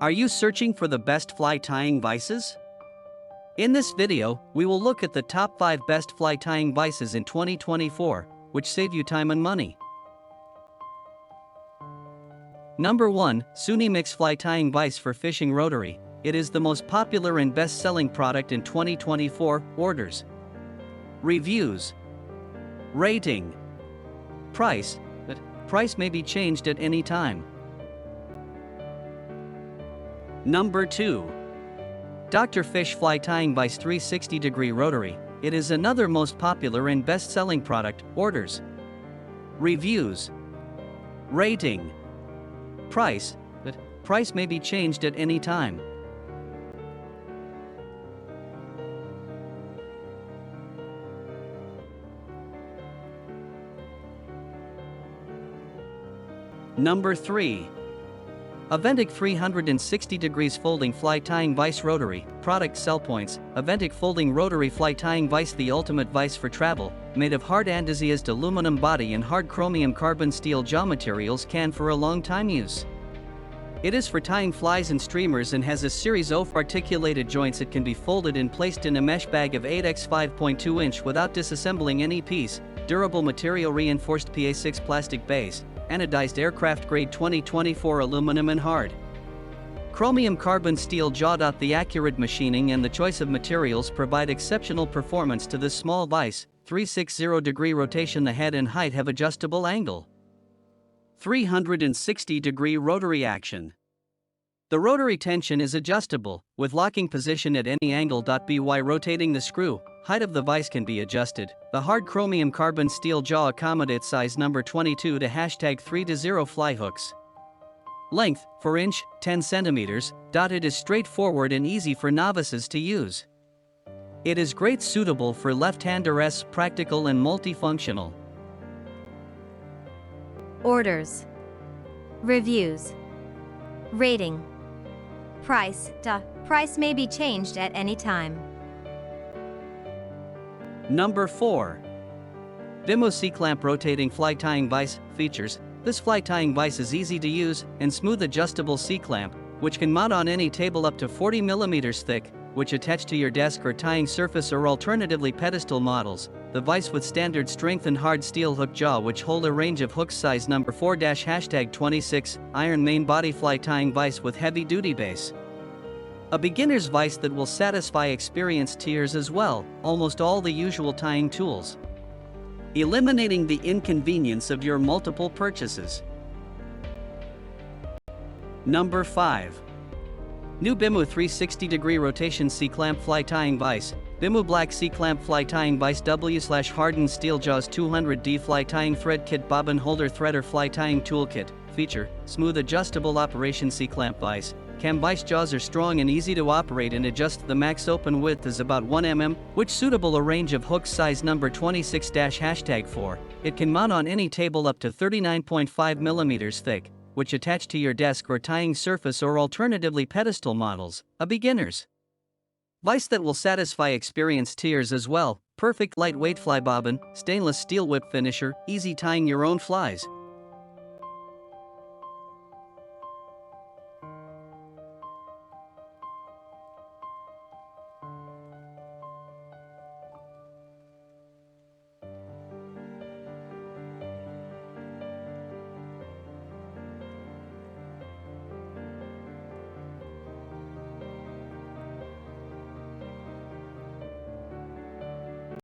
Are you searching for the best fly tying vises? In this video, we will look at the top 5 best fly tying vises in 2024, which save you time and money. Number 1, Sunnimix Fly Tying Vise for Fishing Rotary. It is the most popular and best-selling product in 2024. Orders, reviews, rating, price. But price may be changed at any time. Number 2, Dr.Fish Fly Tying Vise 360-degree Rotary. It is another most popular and best-selling product. Orders, reviews, rating, price. But price may be changed at any time. Number 3, Aventik 360 degrees Folding Fly Tying Vise Rotary. Product sell points: Aventik Folding Rotary Fly Tying Vise, the ultimate vise for travel, made of hard andesitized aluminum body and hard chromium carbon steel jaw materials, can for a long time use. It is for tying flies and streamers and has a series of articulated joints. It can be folded and placed in a mesh bag of 8x 5.2 inch without disassembling any piece. Durable material, reinforced PA6 plastic base, anodized aircraft grade 2024 aluminum and hard chromium carbon steel jaw. The accurate machining and the choice of materials provide exceptional performance to this small vise. 360-degree rotation. The head and height have adjustable angle. 360-degree rotary action. The rotary tension is adjustable, with locking position at any angle. By rotating the screw, height of the vise can be adjusted. The hard chromium carbon steel jaw accommodates size number 22 to #3-0 fly hooks. Length, 4 inch, 10 centimeters. It is straightforward and easy for novices to use. It is great suitable for left-handers, practical and multifunctional. Orders, reviews, rating, price. Price may be changed at any time. Number 4, Bimoo C-Clamp Rotating Fly Tying Vise. Features: this fly tying vise is easy to use and smooth adjustable C-clamp, which can mount on any table up to 40 mm thick, which attach to your desk or tying surface, or alternatively pedestal models. The vise with standard strength and hard steel hook jaw, which hold a range of hooks. Size number 4-26, iron main body fly tying vise with heavy duty base. A beginner's vise that will satisfy experienced tyers as well. Almost all the usual tying tools, eliminating the inconvenience of your multiple purchases. Number 5, new Bimoo 360-degree rotation C-Clamp Fly Tying Vise. Bimoo Black C-Clamp Fly Tying Vise W/hardened steel jaws 200D Fly Tying Thread Kit Bobbin Holder Threader Fly Tying Toolkit. Feature: smooth adjustable operation C-Clamp vise. Cam vise jaws are strong and easy to operate and adjust. The max open width is about 1 mm, which suitable a range of hooks. Size number 26-4. It can mount on any table up to 39.5 mm thick, which attach to your desk or tying surface, or alternatively pedestal models. A beginner's vise that will satisfy experienced tyers as well. Perfect lightweight fly bobbin, stainless steel whip finisher, easy tying your own flies.